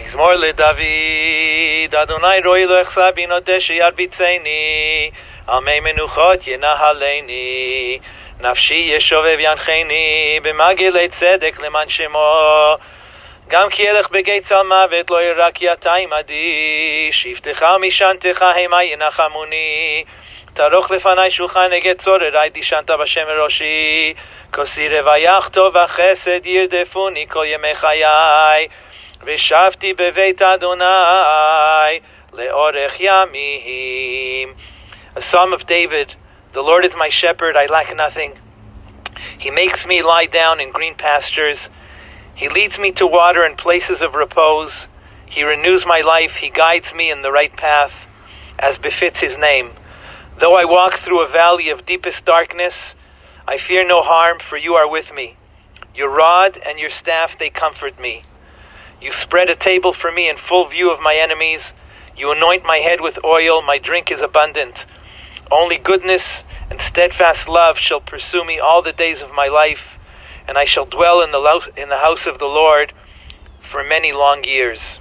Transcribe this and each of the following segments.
Mizmor leDavid, Adonai roi lo echsa bino deshi arbitzeini, al mei menuchot yenahaleini, nafshi yeshovev yancheini, b'magilei tzedek leman shemo, gam ki elech begeit al mavet lo yirak yata imadi, shiftecha mishantecha hema yenachamuni, taroch lefanai shulchan eget tzorerai dishanta b'shem eroshi, kosi revayach tov v'chesed yirdefuni kol yemei chayai, v'shavti beveit Adonai le'orech yamim. A Psalm of David. The Lord is my shepherd, I lack nothing. He makes me lie down in green pastures. He leads me to water and places of repose. He renews my life. He guides me in the right path, as befits his name. Though I walk through a valley of deepest darkness, I fear no harm, for you are with me. Your rod and your staff, they comfort me. You spread a table for me in full view of my enemies. You anoint my head with oil. My drink is abundant. Only goodness and steadfast love shall pursue me all the days of my life, and I shall dwell in the house of the Lord for many long years.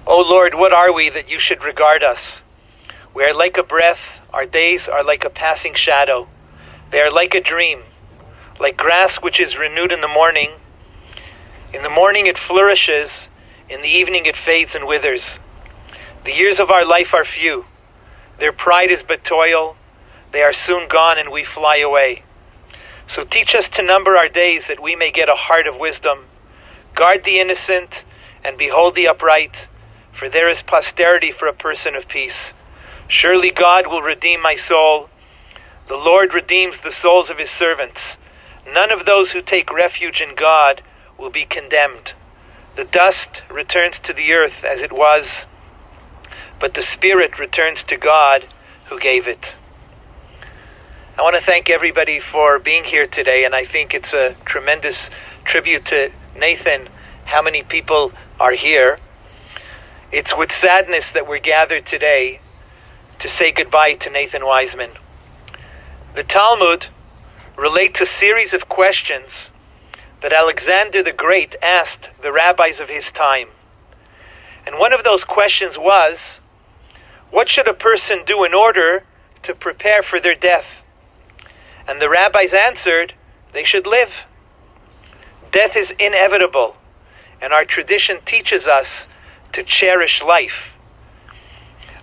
O Lord, what are we that you should regard us? We are like a breath, our days are like a passing shadow. They are like a dream, like grass which is renewed in the morning. In the morning it flourishes, in the evening it fades and withers. The years of our life are few. Their pride is but toil. They are soon gone and we fly away. So teach us to number our days that we may get a heart of wisdom. Guard the innocent and behold the upright, for there is posterity for a person of peace. Surely God will redeem my soul. The Lord redeems the souls of his servants. None of those who take refuge in God will be condemned. The dust returns to the earth as it was, but the spirit returns to God who gave it. I want to thank everybody for being here today, and I think it's a tremendous tribute to Nathan how many people are here. It's with sadness that we're gathered today to say goodbye to Nathan Wiseman. The Talmud relates a series of questions that Alexander the Great asked the rabbis of his time. And one of those questions was, what should a person do in order to prepare for their death? And the rabbis answered, they should live. Death is inevitable, and our tradition teaches us to cherish life.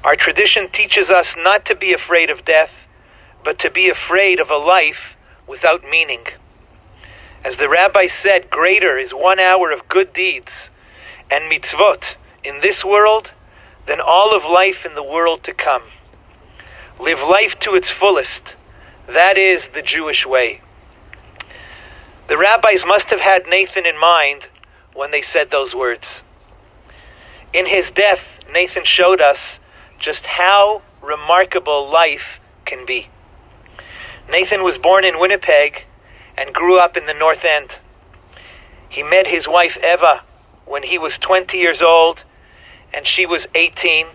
Our tradition teaches us not to be afraid of death, but to be afraid of a life without meaning. As the rabbi said, greater is 1 hour of good deeds and mitzvot in this world than all of life in the world to come. Live life to its fullest. That is the Jewish way. The rabbis must have had Nathan in mind when they said those words. In his death, Nathan showed us just how remarkable life can be. Nathan was born in Winnipeg and grew up in the North End. He met his wife Eva when he was 20 years old and she was 18,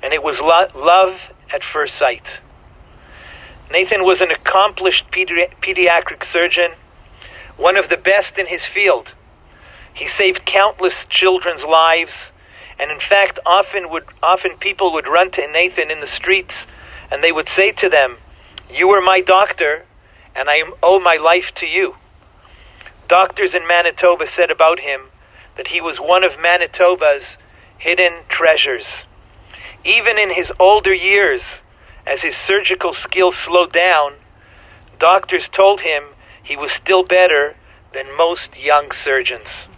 and it was love at first sight. Nathan was an accomplished pediatric surgeon, one of the best in his field. He saved countless children's lives, and in fact, often people would run to Nathan in the streets, and they would say to them, "You were my doctor, and I owe my life to you." Doctors in Manitoba said about him that he was one of Manitoba's hidden treasures. Even in his older years, as his surgical skills slowed down, doctors told him he was still better than most young surgeons.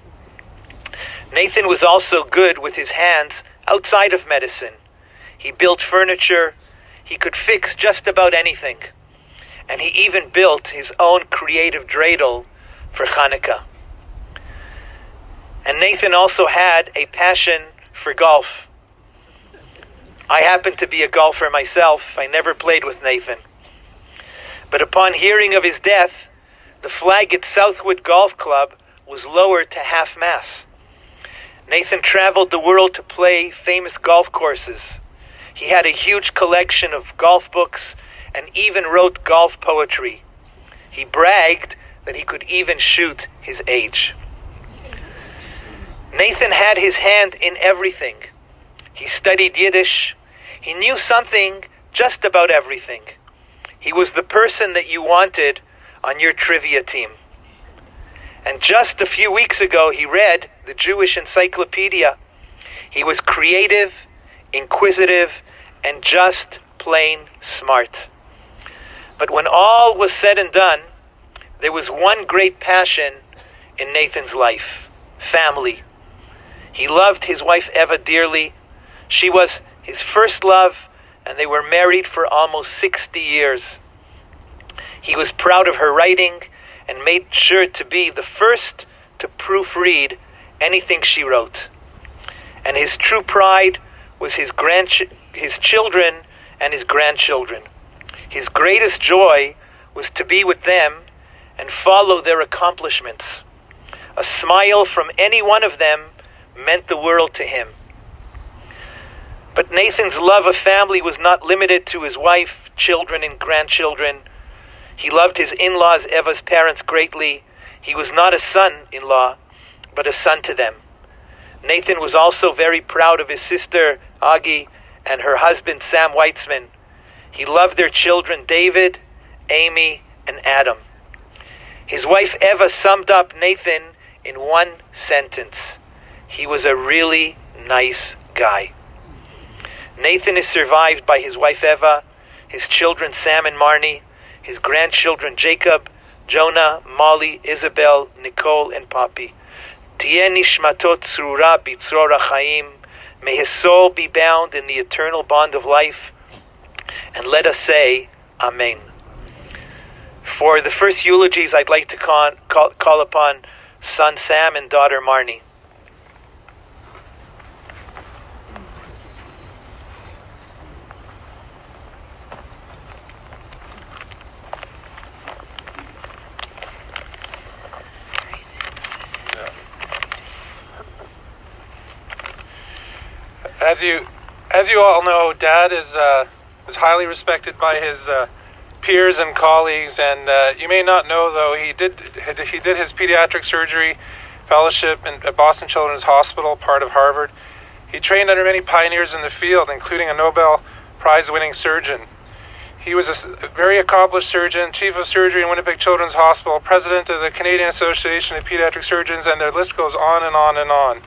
Nathan was also good with his hands outside of medicine. He built furniture, he could fix just about anything, and he even built his own creative dreidel for Hanukkah. And Nathan also had a passion for golf. I happen to be a golfer myself. I never played with Nathan. But upon hearing of his death, the flag at Southwood Golf Club was lowered to half-mast. Nathan traveled the world to play famous golf courses. He had a huge collection of golf books and even wrote golf poetry. He bragged that he could even shoot his age. Nathan had his hand in everything. He studied Yiddish. He knew something just about everything. He was the person that you wanted on your trivia team. And just a few weeks ago, he read the Jewish Encyclopedia. He was creative, inquisitive, and just plain smart. But when all was said and done, there was one great passion in Nathan's life: family. He loved his wife Eva dearly. She was his first love, and they were married for almost 60 years. He was proud of her writing and made sure to be the first to proofread anything she wrote. And his true pride was his children and his grandchildren. His greatest joy was to be with them and follow their accomplishments. A smile from any one of them meant the world to him. But Nathan's love of family was not limited to his wife, children, and grandchildren. He loved his in-laws, Eva's parents, greatly. He was not a son-in-law, but a son to them. Nathan was also very proud of his sister, Agi, and her husband, Sam Weitzman. He loved their children, David, Amy, and Adam. His wife, Eva, summed up Nathan in one sentence: he was a really nice guy. Nathan is survived by his wife, Eva, his children, Sam and Marnie, his grandchildren, Jacob, Jonah, Molly, Isabel, Nicole, and Poppy. Tiyeh nishmato tzrura bitzror hachaim. May his soul be bound in the eternal bond of life. And let us say, Amen. For the first eulogies, I'd like to call upon son Sam and daughter Marnie. As you all know, Dad is highly respected by his peers and colleagues, and you may not know, though, he did his pediatric surgery fellowship at Boston Children's Hospital, part of Harvard. He trained under many pioneers in the field, including a Nobel Prize-winning surgeon. He was a very accomplished surgeon, chief of surgery in Winnipeg Children's Hospital, president of the Canadian Association of Pediatric Surgeons, and their list goes on and on and on.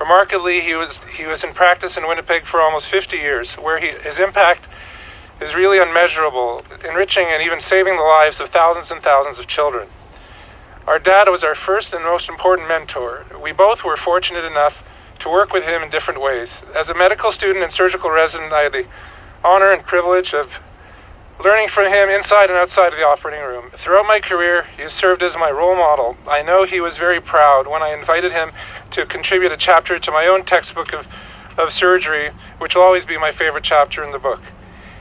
Remarkably, he was in practice in Winnipeg for almost 50 years, where his impact is really unmeasurable, enriching and even saving the lives of thousands and thousands of children. Our dad was our first and most important mentor. We both were fortunate enough to work with him in different ways. As a medical student and surgical resident, I had the honor and privilege of learning from him inside and outside of the operating room. Throughout my career, he has served as my role model. I know he was very proud when I invited him to contribute a chapter to my own textbook of surgery, which will always be my favorite chapter in the book.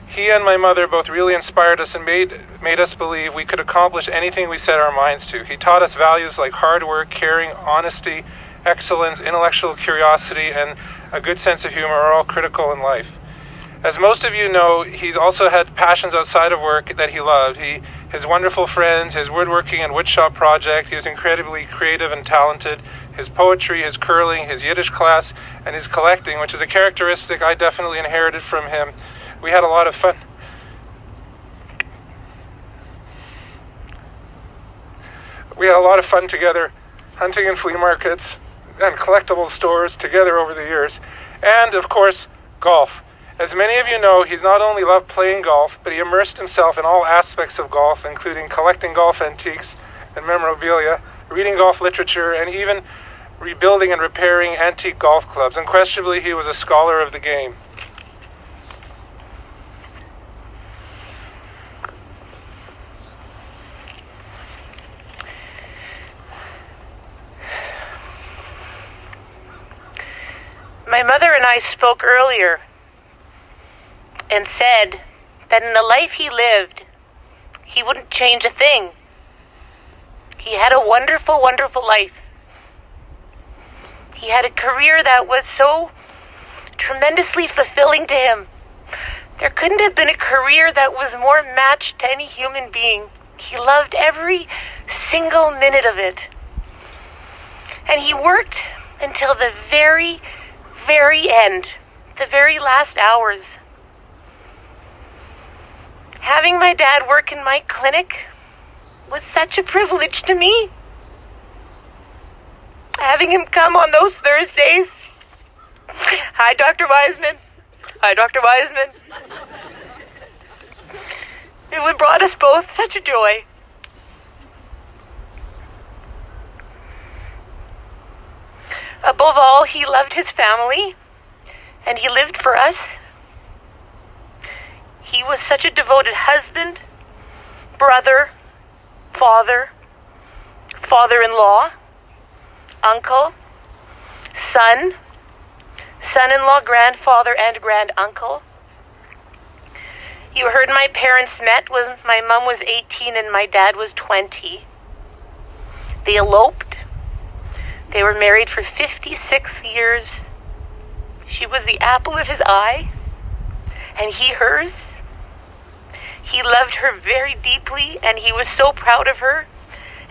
He and my mother both really inspired us and made us believe we could accomplish anything we set our minds to. He taught us values like hard work, caring, honesty, excellence, intellectual curiosity, and a good sense of humor are all critical in life. As most of you know, he's also had passions outside of work that he loved. His wonderful friends, his woodworking and woodshop project. He was incredibly creative and talented. His poetry, his curling, his Yiddish class, and his collecting, which is a characteristic I definitely inherited from him. We had a lot of fun. We had a lot of fun together, hunting in flea markets and collectible stores together over the years. And, of course, golf. As many of you know, he's not only loved playing golf, but he immersed himself in all aspects of golf, including collecting golf antiques and memorabilia, reading golf literature, and even rebuilding and repairing antique golf clubs. Unquestionably, he was a scholar of the game. My mother and I spoke earlier and said that in the life he lived, he wouldn't change a thing. He had a wonderful, wonderful life. He had a career that was so tremendously fulfilling to him. There couldn't have been a career that was more matched to any human being. He loved every single minute of it. And he worked until the very, very end, the very last hours. Having my dad work in my clinic was such a privilege to me. Having him come on those Thursdays. Hi, Dr. Wiseman. Hi, Dr. Wiseman. It brought us both such a joy. Above all, he loved his family, and he lived for us. He was such a devoted husband, brother, father, father-in-law, uncle, son, son-in-law, grandfather, and granduncle. You heard my parents met when my mom was 18 and my dad was 20. They eloped. They were married for 56 years. She was the apple of his eye, and he hers. He loved her very deeply, and he was so proud of her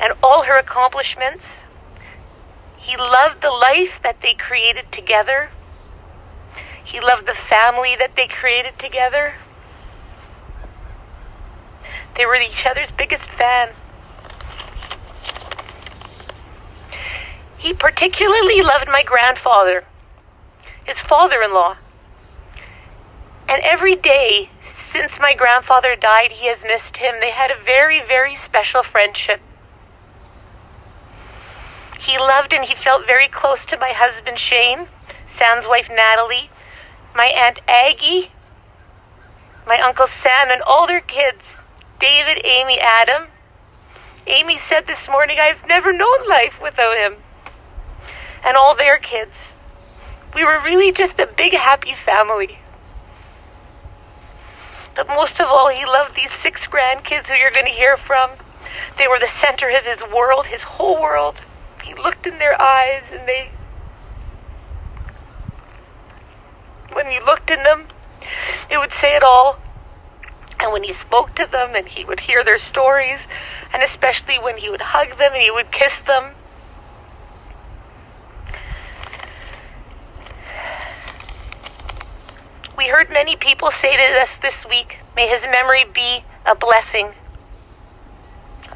and all her accomplishments. He loved the life that they created together. He loved the family that they created together. They were each other's biggest fan. He particularly loved my grandfather, his father-in-law. And every day since my grandfather died, he has missed him. They had a very, very special friendship. He loved and he felt very close to my husband, Shane, Sam's wife, Natalie, my Aunt Aggie, my Uncle Sam, and all their kids, David, Amy, Adam. Amy said this morning, I've never known life without him. And all their kids. We were really just a big, happy family. But most of all, he loved these 6 grandkids who you're going to hear from. They were the center of his world, his whole world. He looked in their eyes and when he looked in them, it would say it all. And when he spoke to them and he would hear their stories, and especially when he would hug them and he would kiss them. We heard many people say to us this week, may his memory be a blessing.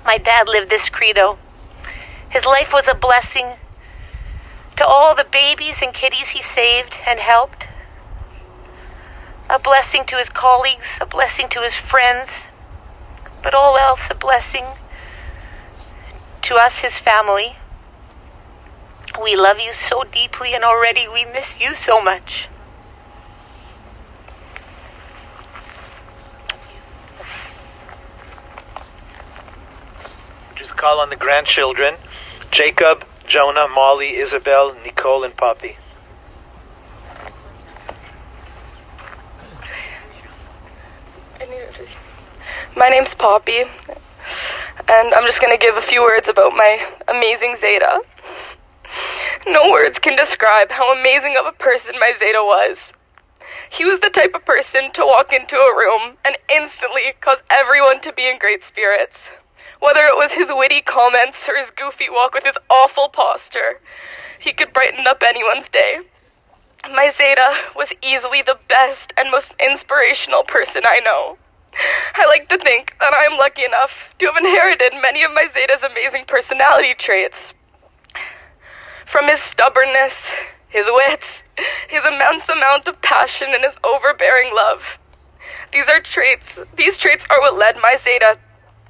My dad lived this credo. His life was a blessing to all the babies and kiddies he saved and helped. A blessing to his colleagues, a blessing to his friends, but all else a blessing to us, his family. We love you so deeply, and already we miss you so much. Just call on the grandchildren, Jacob, Jonah, Molly, Isabel, Nicole, and Poppy. My name's Poppy, and I'm just going to give a few words about my amazing Zeta. No words can describe how amazing of a person my Zeta was. He was the type of person to walk into a room and instantly cause everyone to be in great spirits. Whether it was his witty comments or his goofy walk with his awful posture, he could brighten up anyone's day. My Zeta was easily the best and most inspirational person I know. I like to think that I am lucky enough to have inherited many of my Zeta's amazing personality traits. From his stubbornness, his wits, his immense amount of passion, and his overbearing love. These traits are what led my Zeta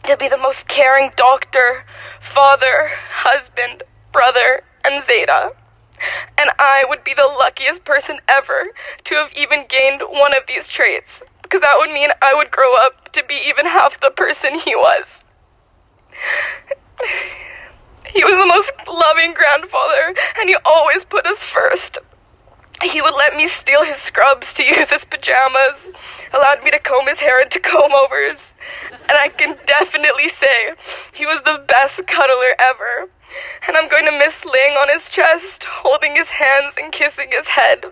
to be the most caring doctor, father, husband, brother, and Zeta. And I would be the luckiest person ever to have even gained one of these traits, because that would mean I would grow up to be even half the person he was. He was the most loving grandfather, and he always put us first. He would let me steal his scrubs to use his pajamas, allowed me to comb his hair into comb-overs, and I can definitely say he was the best cuddler ever. And I'm going to miss laying on his chest, holding his hands and kissing his head.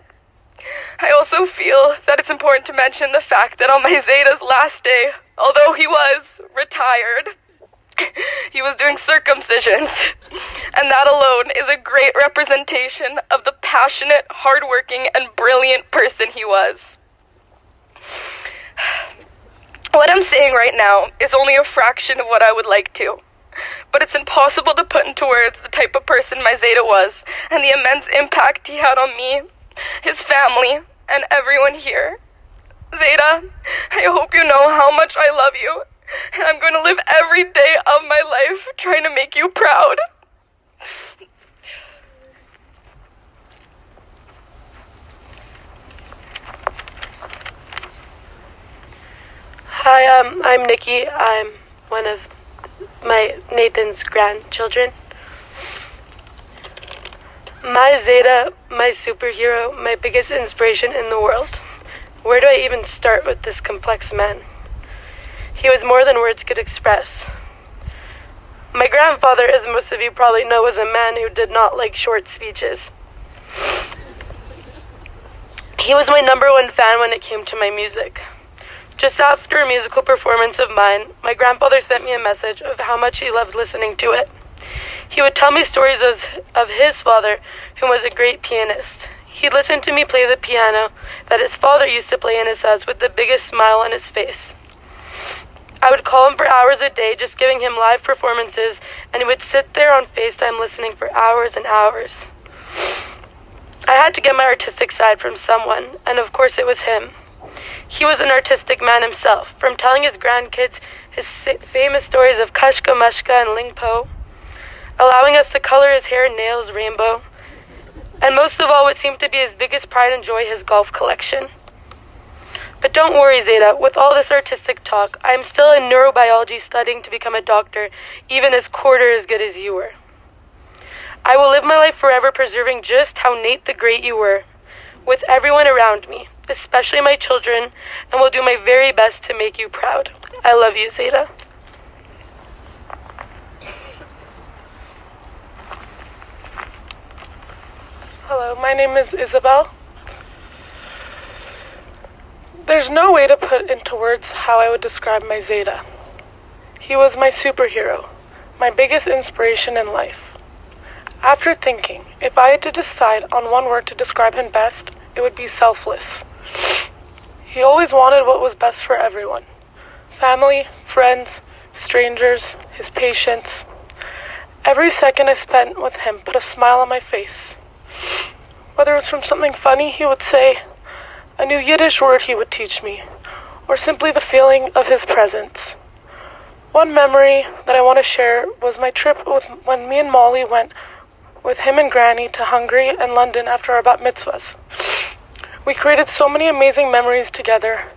I also feel that it's important to mention the fact that on my Zeta's last day, although he was retired, he was doing circumcisions, and that alone is a great representation of the passionate, hardworking, and brilliant person he was. What I'm saying right now is only a fraction of what I would like to, but it's impossible to put into words the type of person my Zeta was, and the immense impact he had on me, his family, and everyone here. Zeta, I hope you know how much I love you, and I'm going to live every day of my life trying to make you proud. Hi, I'm Nikki. I'm one of Nathan's grandchildren. My Zeta, my superhero, my biggest inspiration in the world. Where do I even start with this complex man? He was more than words could express. My grandfather, as most of you probably know, was a man who did not like short speeches. He was my number one fan when it came to my music. Just after a musical performance of mine, my grandfather sent me a message of how much he loved listening to it. He would tell me stories of his father, who was a great pianist. He'd listen to me play the piano that his father used to play in his house with the biggest smile on his face. I would call him for hours a day, just giving him live performances, and he would sit there on FaceTime listening for hours and hours. I had to get my artistic side from someone, and of course it was him. He was an artistic man himself, from telling his grandkids his famous stories of Kashka Mashka and Lingpo, allowing us to color his hair and nails rainbow, and most of all what seemed to be his biggest pride and joy, his golf collection. But don't worry, Zeta, with all this artistic talk, I am still in neurobiology studying to become a doctor, even as quarter as good as you were. I will live my life forever preserving just how Nate the Great you were, with everyone around me, especially my children, and will do my very best to make you proud. I love you, Zeta. Hello, my name is Isabel. There's no way to put into words how I would describe my Zeta. He was my superhero, my biggest inspiration in life. After thinking, if I had to decide on one word to describe him best, it would be selfless. He always wanted what was best for everyone. Family, friends, strangers, his patients. Every second I spent with him put a smile on my face. Whether it was from something funny he would say, a new Yiddish word he would teach me, or simply the feeling of his presence. One memory that I want to share was my trip when me and Molly went with him and Granny to Hungary and London after our bat mitzvahs. We created so many amazing memories together,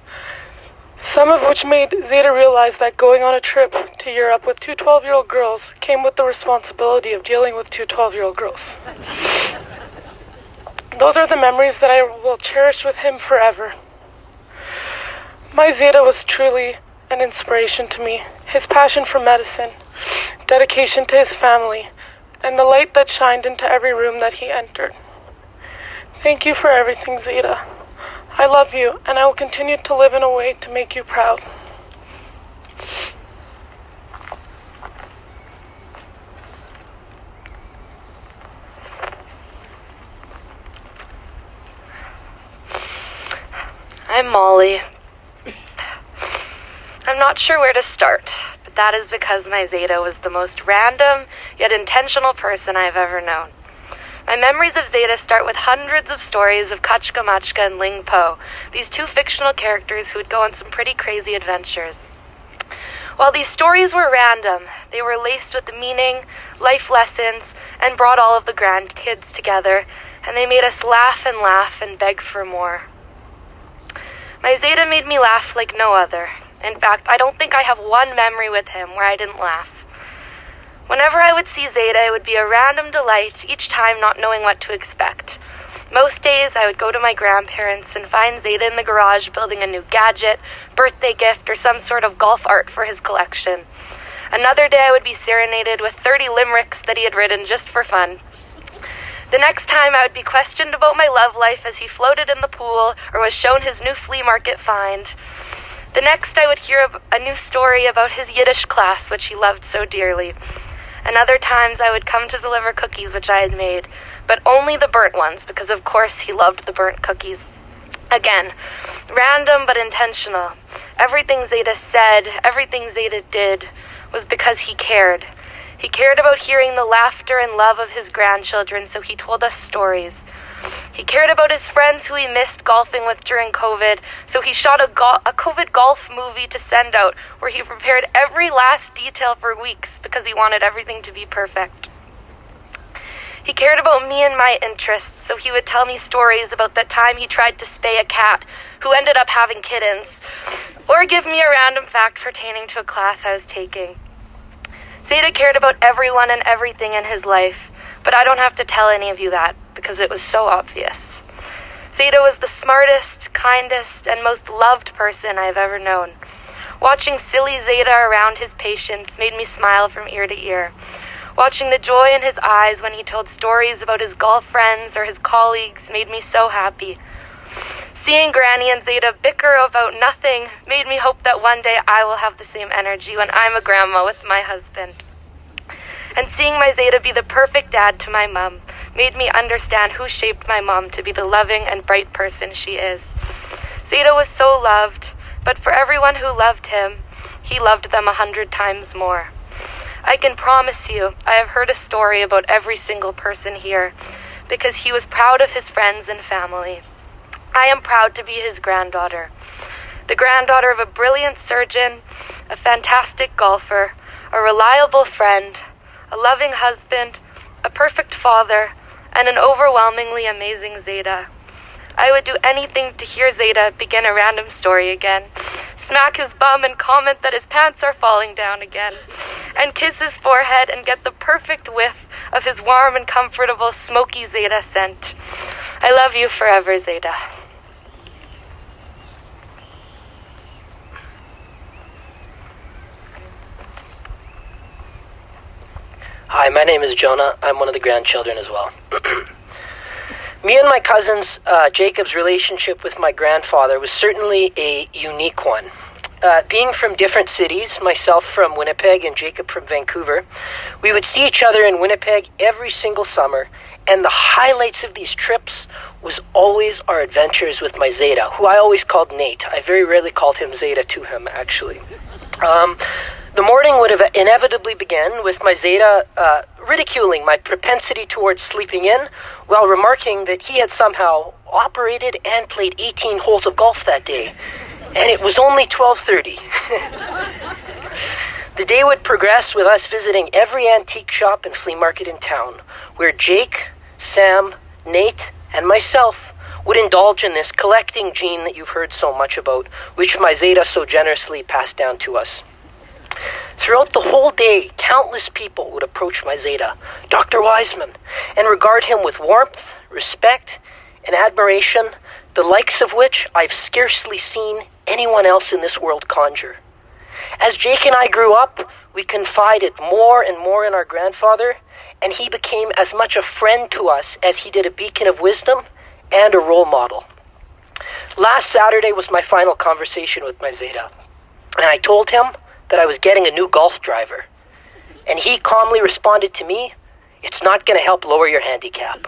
some of which made Zeta realize that going on a trip to Europe with two 12-year-old girls came with the responsibility of dealing with two 12-year-old girls. Those are the memories that I will cherish with him forever. My Zeta was truly an inspiration to me. His passion for medicine, dedication to his family, and the light that shined into every room that he entered. Thank you for everything, Zeta. I love you, and I will continue to live in a way to make you proud. I'm Molly. I'm not sure where to start, but that is because my Zeta was the most random yet intentional person I've ever known. My memories of Zeta start with hundreds of stories of Kachka Machka and Ling Po, these two fictional characters who would go on some pretty crazy adventures. While these stories were random, they were laced with meaning, life lessons, and brought all of the grandkids together, and they made us laugh and beg for more. My Zeta made me laugh like no other. In fact, I don't think I have one memory with him where I didn't laugh. Whenever I would see Zeta, it would be a random delight, each time not knowing what to expect. Most days, I would go to my grandparents and find Zeta in the garage building a new gadget, birthday gift, or some sort of golf art for his collection. Another day, I would be serenaded with 30 limericks that he had written just for fun. The next time, I would be questioned about my love life as he floated in the pool or was shown his new flea market find. The next, I would hear a new story about his Yiddish class, which he loved so dearly. And other times, I would come to deliver cookies which I had made, but only the burnt ones, because of course he loved the burnt cookies. Again, random but intentional. Everything Zeta said, everything Zeta did, was because he cared. He cared about hearing the laughter and love of his grandchildren, so he told us stories. He cared about his friends who he missed golfing with during COVID, so he shot a COVID golf movie to send out, where he prepared every last detail for weeks because he wanted everything to be perfect. He cared about me and my interests, so he would tell me stories about that time he tried to spay a cat who ended up having kittens, or give me a random fact pertaining to a class I was taking. Zeta cared about everyone and everything in his life, but I don't have to tell any of you that, because it was so obvious. Zeta was the smartest, kindest, and most loved person I've ever known. Watching silly Zeta around his patients made me smile from ear to ear. Watching the joy in his eyes when he told stories about his golf friends or his colleagues made me so happy. Seeing Granny and Zeta bicker about nothing made me hope that one day I will have the same energy when I'm a grandma with my husband. And seeing my Zeta be the perfect dad to my mom made me understand who shaped my mom to be the loving and bright person she is. Zeta was so loved, but for everyone who loved him, he loved them 100 times more. I can promise you, I have heard a story about every single person here, because he was proud of his friends and family. I am proud to be his granddaughter, the granddaughter of a brilliant surgeon, a fantastic golfer, a reliable friend, a loving husband, a perfect father, and an overwhelmingly amazing Zeta. I would do anything to hear Zeta begin a random story again, smack his bum and comment that his pants are falling down again, and kiss his forehead and get the perfect whiff of his warm and comfortable smoky Zeta scent. I love you forever, Zeta. Hi, my name is Jonah. I'm one of the grandchildren as well. Me and my cousin's Jacob's relationship with my grandfather was certainly a unique one. Being from different cities, myself from Winnipeg and Jacob from Vancouver, we would see each other in Winnipeg every single summer, and the highlights of these trips was always our adventures with my Zeta, who I always called Nate. I very rarely called him Zeta to him, actually. The morning would have inevitably begun with my Zeta ridiculing my propensity towards sleeping in, while remarking that he had somehow operated and played 18 holes of golf that day, and it was only 12:30. The day would progress with us visiting every antique shop and flea market in town, where Jake, Sam, Nate, and myself would indulge in this collecting gene that you've heard so much about, which my Zeta so generously passed down to us. Throughout the whole day, countless people would approach my Zeta, Dr. Wiseman, and regard him with warmth, respect, and admiration, the likes of which I've scarcely seen anyone else in this world conjure. As Jake and I grew up, we confided more and more in our grandfather, and he became as much a friend to us as he did a beacon of wisdom and a role model. Last Saturday was my final conversation with my Zeta, and I told him that I was getting a new golf driver. And he calmly responded to me, "It's not going to help lower your handicap."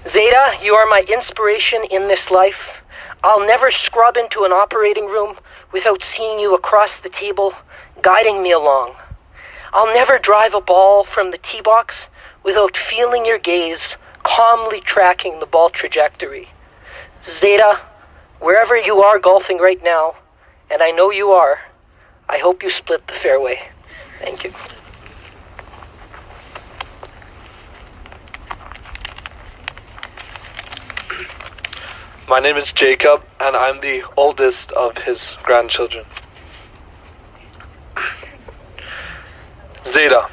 Zeta, you are my inspiration in this life. I'll never scrub into an operating room without seeing you across the table, guiding me along. I'll never drive a ball from the tee box without feeling your gaze, calmly tracking the ball trajectory. Zeta, wherever you are golfing right now, and I know you are, I hope you split the fairway. Thank you. My name is Jacob, and I'm the oldest of his grandchildren. Zeta,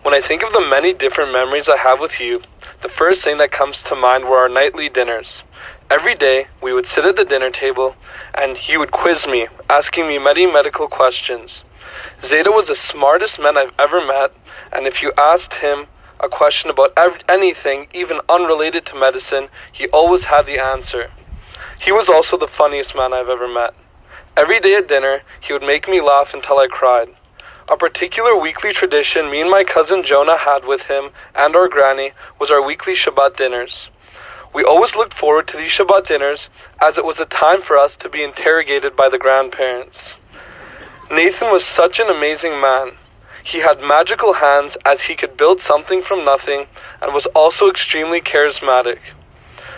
when I think of the many different memories I have with you, the first thing that comes to mind were our nightly dinners. Every day, we would sit at the dinner table, and you would quiz me, asking me many medical questions. Zeta was the smartest man I've ever met, and if you asked him a question about anything, even unrelated to medicine, he always had the answer. He was also the funniest man I've ever met. Every day at dinner, he would make me laugh until I cried. A particular weekly tradition me and my cousin Jonah had with him and our granny was our weekly Shabbat dinners. We always looked forward to these Shabbat dinners as it was a time for us to be interrogated by the grandparents. Nathan was such an amazing man. He had magical hands as he could build something from nothing and was also extremely charismatic.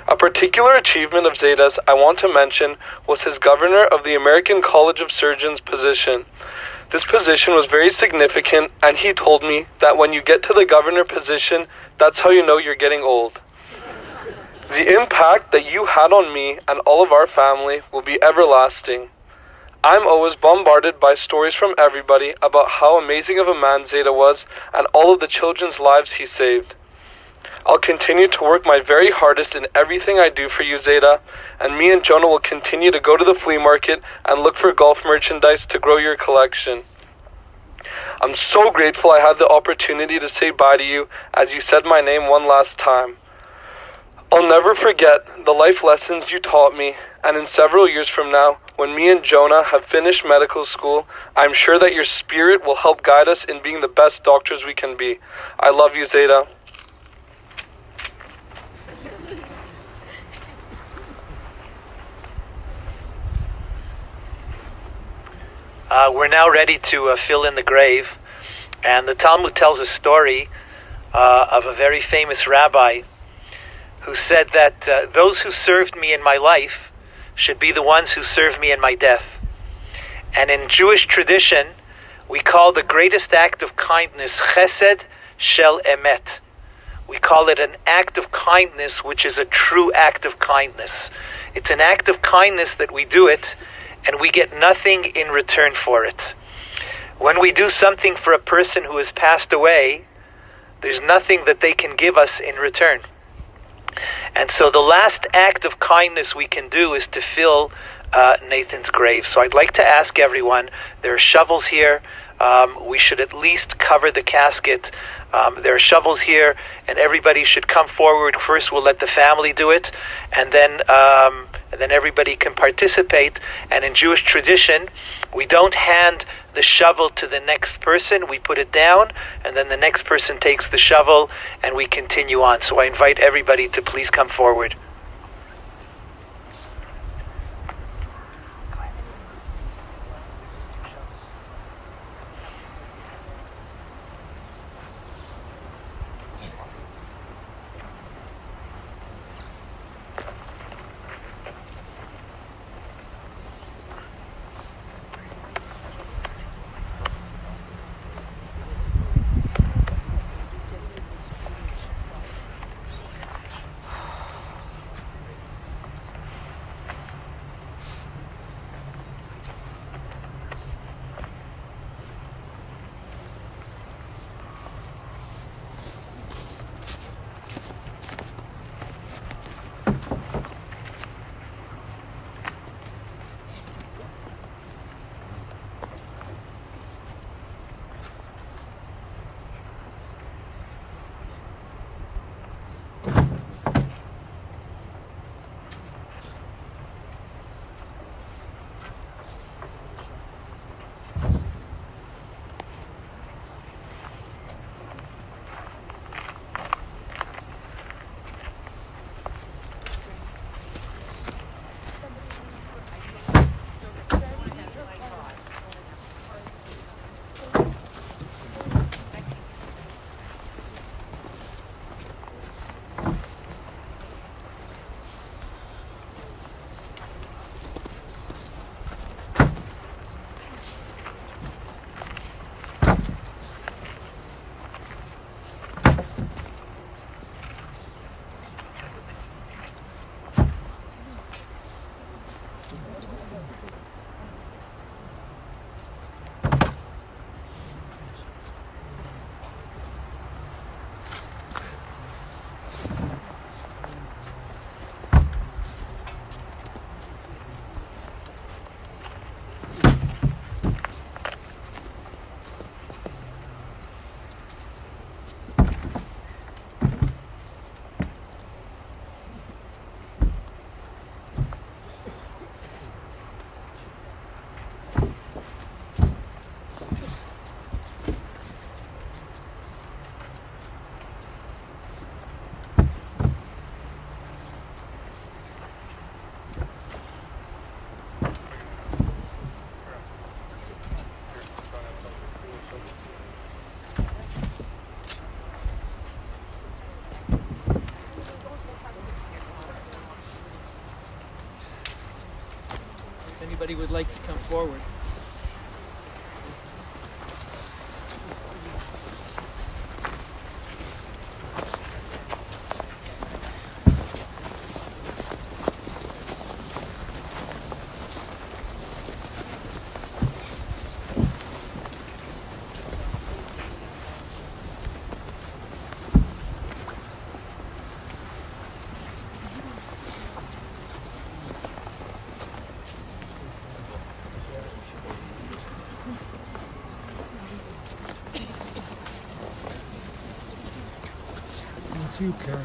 A particular achievement of Zeta's I want to mention was his governor of the American College of Surgeons position. This position was very significant, and he told me that when you get to the governor position, that's how you know you're getting old. The impact that you had on me and all of our family will be everlasting. I'm always bombarded by stories from everybody about how amazing of a man Zeta was and all of the children's lives he saved. I'll continue to work my very hardest in everything I do for you, Zeta, and me and Jonah will continue to go to the flea market and look for golf merchandise to grow your collection. I'm so grateful I had the opportunity to say bye to you as you said my name one last time. I'll never forget the life lessons you taught me, and in several years from now, when me and Jonah have finished medical school, I'm sure that your spirit will help guide us in being the best doctors we can be. I love you, Zeta. We're now ready to fill in the grave, and the Talmud tells a story of a very famous rabbi who said that those who served me in my life should be the ones who serve me in my death. And in Jewish tradition, we call the greatest act of kindness chesed shel emet. We call it an act of kindness, which is a true act of kindness. It's an act of kindness that we do it, and we get nothing in return for it. When we do something for a person who has passed away, there's nothing that they can give us in return. And so the last act of kindness we can do is to fill Nathan's grave. So I'd like to ask everyone, there are shovels here. We should at least cover the casket. There are shovels here, and everybody should come forward. First, we'll let the family do it, and then everybody can participate. And in Jewish tradition, we don't hand the shovel to the next person. We put it down, and then the next person takes the shovel, and we continue on. So I invite everybody to please come forward. anybody would like to come forward. You, Carol.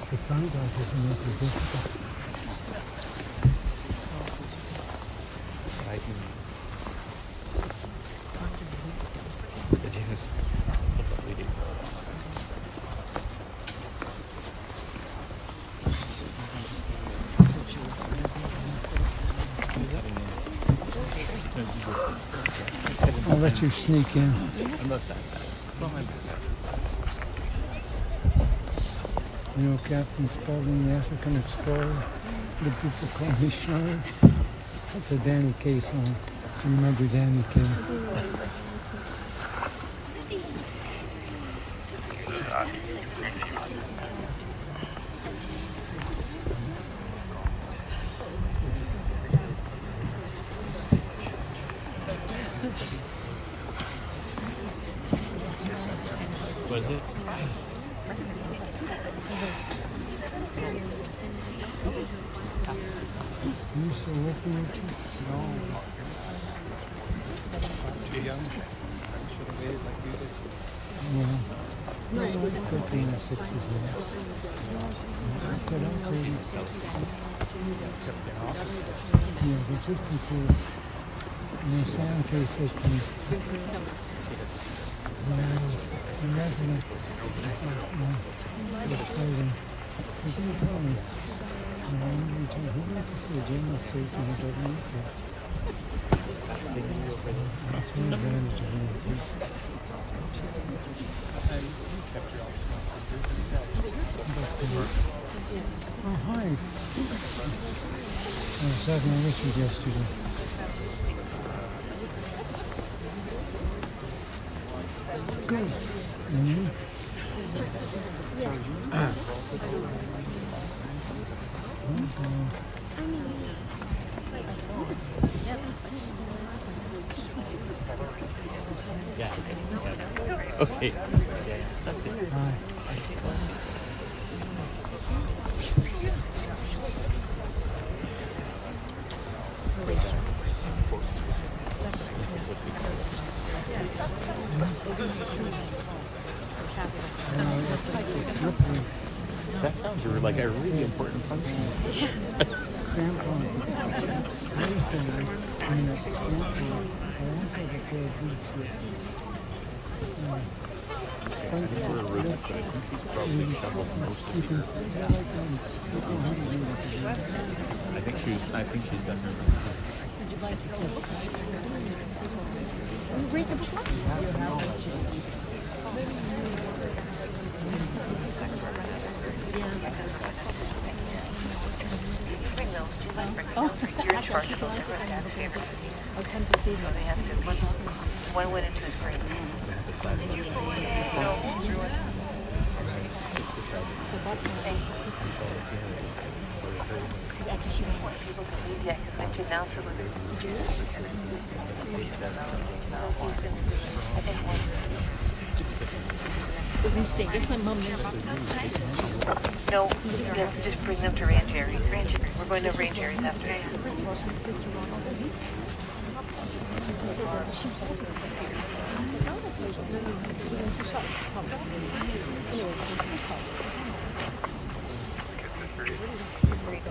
The sunglasses make it difficult. I'll let you sneak in. You know Captain Spaulding, the African explorer? The people call me Shaarey. That's a Danny Kaye song. You remember Danny Kaye? Was it? You still working with you? No. Too young? Should have waited like you did. Yeah. No, I'm 13 or 16. Cut out 30. Yeah, the difference is, Sam K said to me, when I was a resident, exciting. He didn't tell me. Who went to see a general suit in the government? That's one advantage of it. Oh, hi. I was having a Richard yesterday. Good. And you? Okay. Yeah, that's good. That sounds like a really important function. I think she's done her. Would you like to read the book? You're in charge of those. I'll come to see them. They have to. One went into his grave. Yeah, because I should announce her with her. Did you? Was he staying? Guess my mom knew. No, you have to just bring them to Ray and Jerry. We're going to Ray and Jerry's after. Yeah,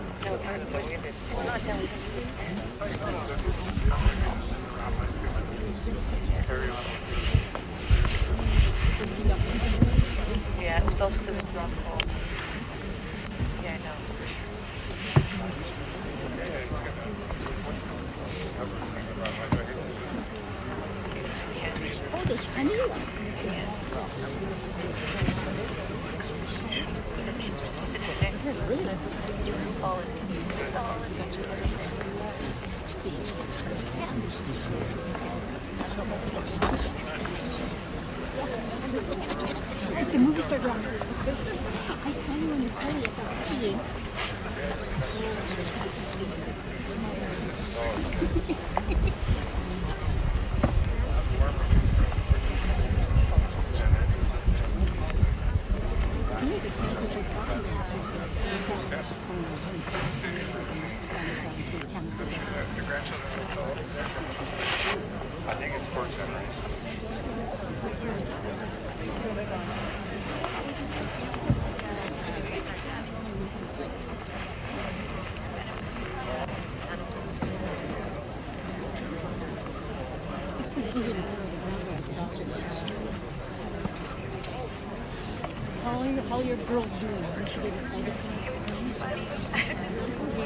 it was also because it's not cold. Yeah, I know. Oh, there's honey. The movie star drama. I saw you on the telly at that meeting. I think it's pork memories. How are your girls doing? Aren't you getting excited?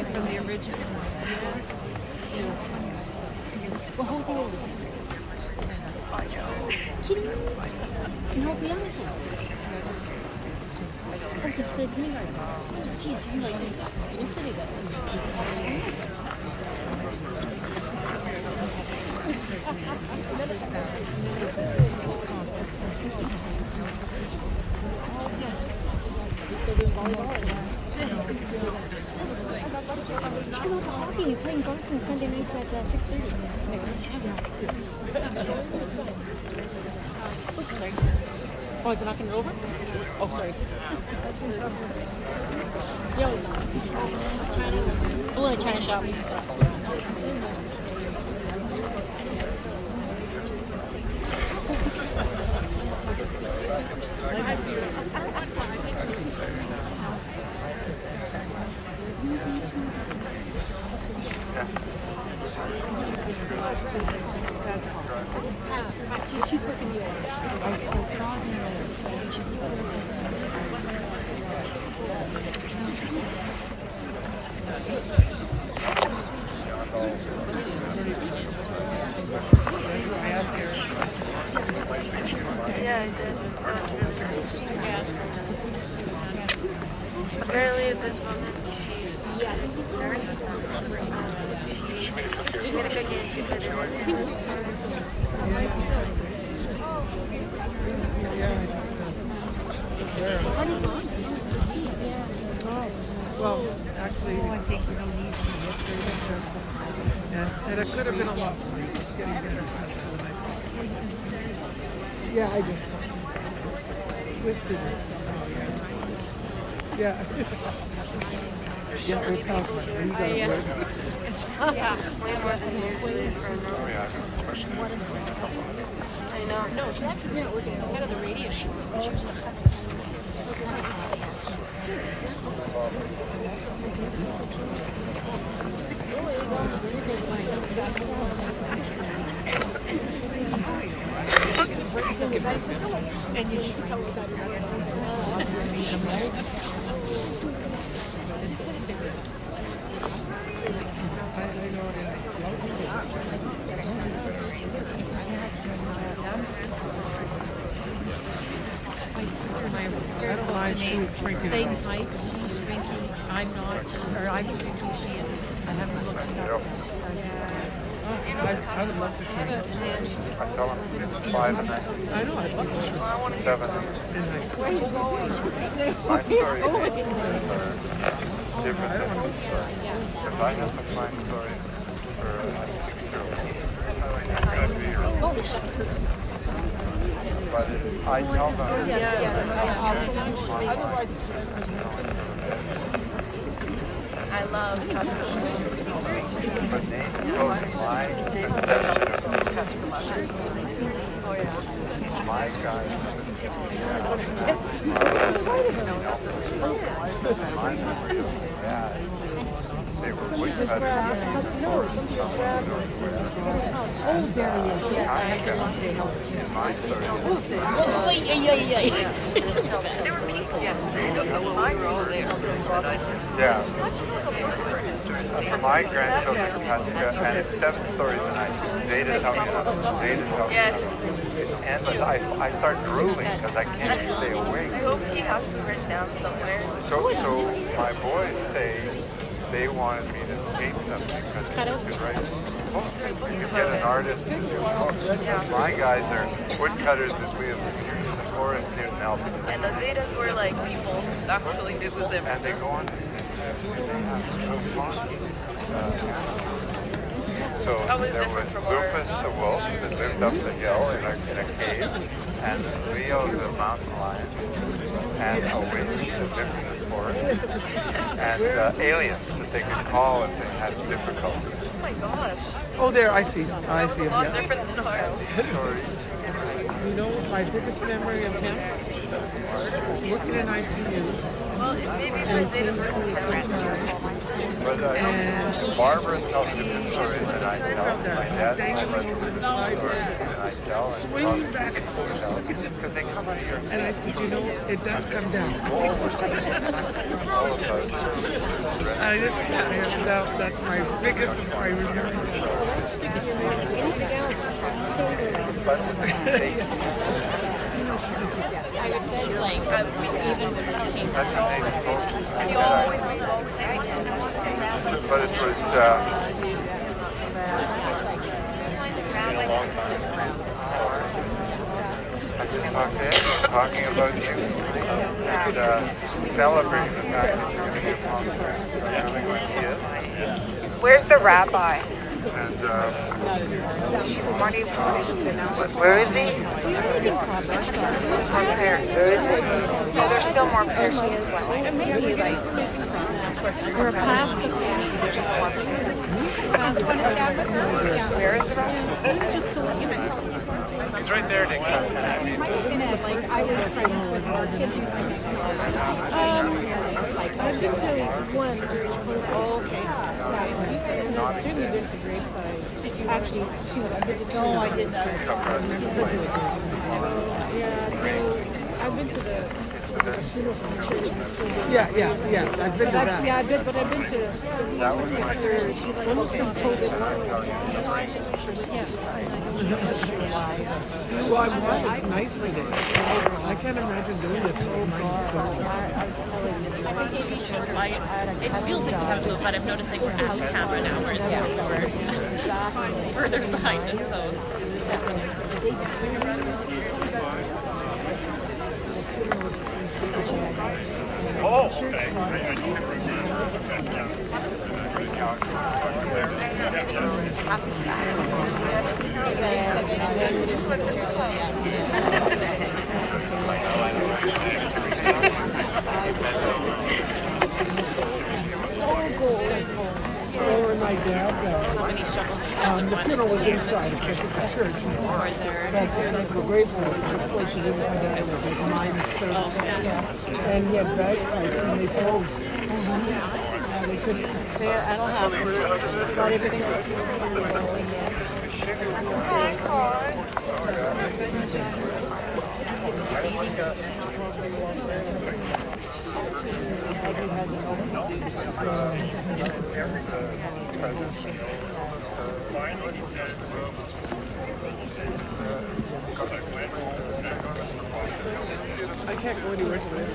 From the original. Yes. Well, how old are you? Kidding me? And how's the youngest one? Oh, so they're kindergarten. Geez, it seemed like yesterday You're playing golf on Sunday nights at 6:30. Oh, is it knocking it over? Oh, sorry. Yeah, we're in a China shop. She's working the I saw Yeah, I did. Apparently at this moment she made a cookie and she said Well, actually, I think we don't need and it could have been a lot more. Just getting better. Yeah, I just. Yeah. Yeah, we're confident. We got it right. I know. No, she actually didn't work ahead of the radio shoot. And you should tell my sister and I are same height. She's shrinking. I'm not. Or I'm shrinking. She isn't. I haven't looked it up. I would love to shrink. I tell him it's 5 and 9. I know. I'd love to shrink. 7. Where are you going? My story is different than his story. If I have my story for a 6-year-old, it's going to be your own. Holy shit. But I tell them, I love but name, code, line, conception, My guys. They were woodcutters. Yeah. My grandchildren cut, and it's 7 stories a night. Zeta tell me that. Endless. I start drooling because I can't stay awake. I hope he has them written down somewhere. So my boys say they wanted me to tape them because you could write books. You could get an artist to do books. My guys are woodcutters as we have experienced the forest near Nelson. And the Zetas were like people actually did with them. And they go on. So there was Lupus the wolf that lived up the hill in a cave, and Leo the mountain lion, and a witch that lived in the forest, and aliens that they could call if they had difficulty. Oh my gosh. Oh, there, I see. I see him. A lot Yeah. different than ours. You know my biggest memory of him? Working in ICU. Well, maybe the Zetas were different. But Barbara tells different stories than I tell. My dad tells different stories than I tell. Swinging back and forth. Because they come out here. And I said, you know, it does come down. That's my biggest memory. I was said, like, even when You always but it was been a long time. I just talked to Ed, talking about you and celebrating the fact that you're going to get mom really what he is. Where's the rabbi? And Where is he? More pears. Where is he? No, there's still more pears. we're past the Where is it? just to let you know. He's right there, Nick. Like, I was friends with I've been to one. Oh, okay. I've certainly been to Graveside. Actually, two. I've been to two. No, I did not. Yeah, I've been to the Yeah. I've been to that. Yeah, I've been to one was from COVID. Well, I was. It's nice today. I can't imagine doing this. Oh my God. I think maybe you should. It feels like we have to, but I'm noticing we're out camera now, whereas before we're further behind us, so oh, okay. Or my dad, the funeral was inside, of course, at the church. Back then, at the Graveside, which of course he didn't have that, like 9:30. And he had bagpipes and they froze. They couldn't. I don't have got everything. I can't go anywhere today.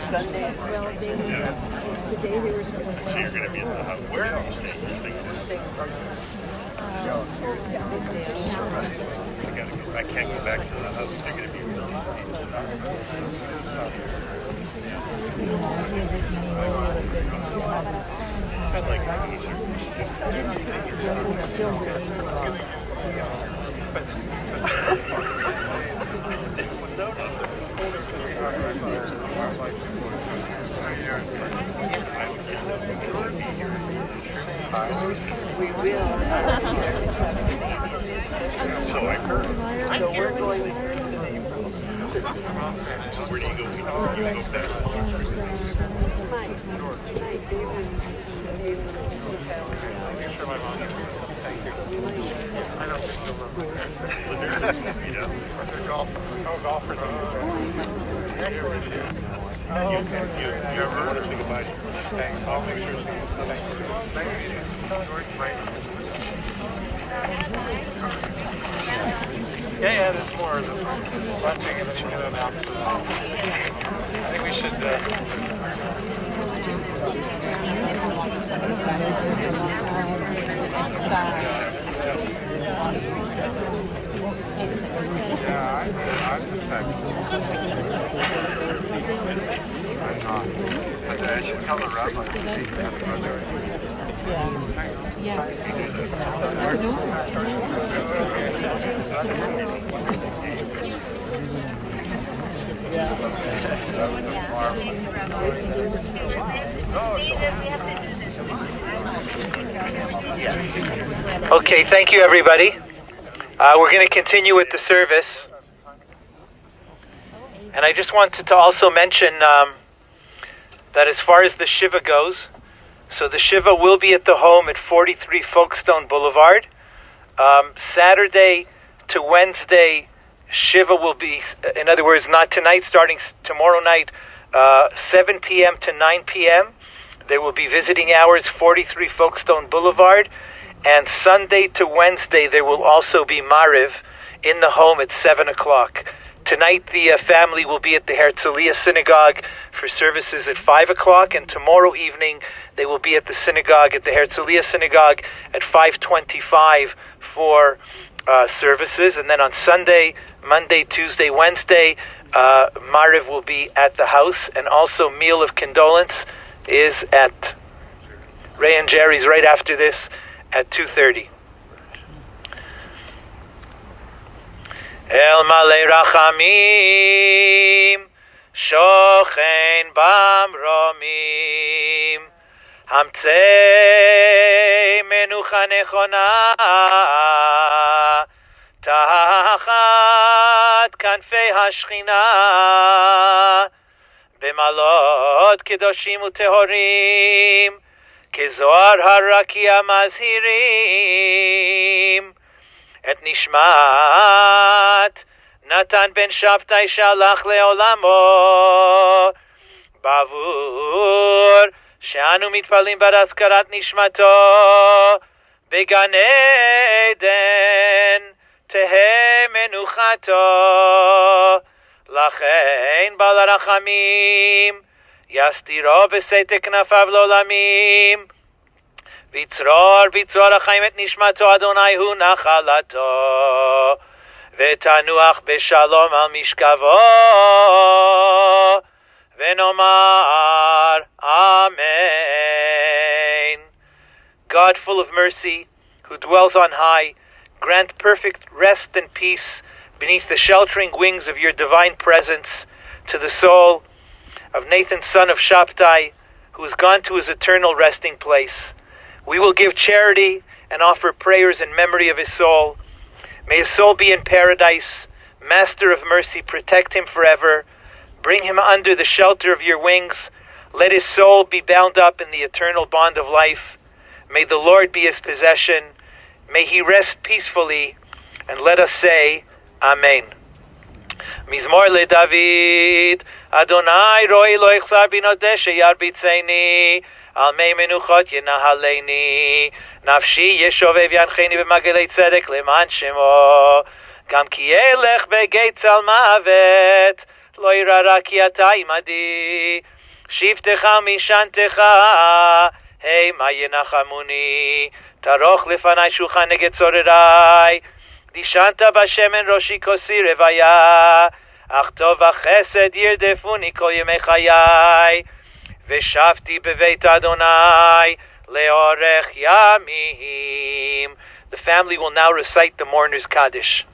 Sunday. Well, today they were supposed to. So you're going to be in the house. Where are you staying? I can't go back to the house. They're going to be really We will. So I heard. So we're going to April. Where do you go? You go back. I don't think they'll you know, they're golfers. Oh, golfers. You ever want to say goodbye? Thanks. I'll make sure to see you. Thank you. Yeah, there's more of the bunching and then you're going to announce it. I think we should... Yeah, I'm the text. I'm not. But I should tell the Rabah to take that brother. Okay, thank you, everybody. We're going to continue with the service. And I just wanted to also mention that as far as the Shiva goes, so the Shiva will be at the home at 43 Folkestone Boulevard. Saturday to Wednesday, Shiva will be, in other words, not tonight, starting tomorrow night, 7 p.m. to 9 p.m. There will be visiting hours, 43 Folkestone Boulevard. And Sunday to Wednesday, there will also be Mariv in the home at 7 o'clock. Tonight, the family will be at the Herzliya Synagogue for services at 5 o'clock. And tomorrow evening, they will be at the synagogue, at the Herzliya Synagogue at 5:25 for services. And then on Sunday, Monday, Tuesday, Wednesday, Mariv will be at the house. And also, meal of condolence is at Ray and Jerry's right after this at 2:30. El Malei Rachamim Shochen Bamromim Hamtzei Menucha Nechona Tachat Kanfei Hashchina B'malot Kedoshim Utehorim Kezoar Harakia Mazhirim Et Nishmat Natan Ben Shabtai Shalach Leolamo Bavur She'anu Mitpalim Barazkarat Nishmato Began Eden Tehe Menuchato Lachein Balarachamim Yastiro Besete Knafav Lolamim Vitzror Achayim Et Nishmato Adonai Hu Nachalato Vetanuach Beshalom Al Mishkavo Venomar Amen. God full of mercy, who dwells on high, grant perfect rest and peace beneath the sheltering wings of your divine presence to the soul of Nathan, son of Shabtai, who has gone to his eternal resting place. We will give charity and offer prayers in memory of his soul. May his soul be in paradise. Master of mercy, protect him forever. Bring him under the shelter of your wings. Let his soul be bound up in the eternal bond of life. May the Lord be his possession. May he rest peacefully. And let us say, Amen. Mizmor le David, Adonai roi lo ichzar binodeh sheyarbitzeni, al mei menuchot yenahaleni, nafshi yeshovev yancheni b'magelei tzedek leman shemo, gam ki elech begeit tzal mavet, lo irara ki ata imadi, shivtecha mishantecha, hey ma yenachamuni, taroch lefanai shulchan neged tzorerai, Dishanta b'shemen roshi kosi revaya, ach tov v'chesed yirdefuni kol yemei chayai, v'shavti beveit Adonai leorech yamim. The family will now recite the mourner's Kaddish.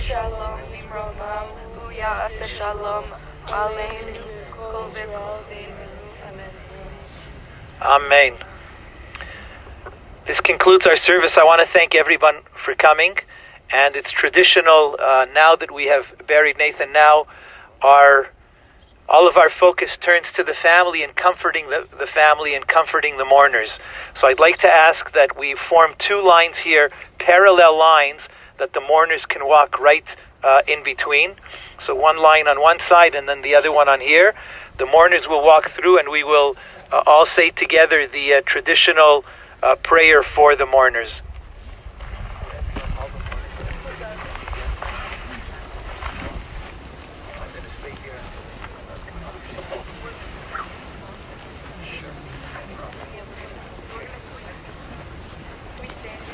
Shalom Nimromam Uyase Shalom Aleinu Kol V'Kol V'Imenu. Amen. Amen. This concludes our service. I want to thank everyone for coming. And it's traditional, now that we have buried Nathan, now all of our focus turns to the family and comforting the family and comforting the mourners. So I'd like to ask that we form two lines here, parallel lines, that the mourners can walk right in between. So one line on one side and then the other one on here. The mourners will walk through and we will all say together the traditional prayer for the mourners.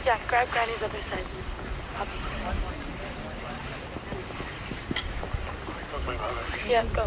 Yeah, grab Granny's other side. Yeah, go.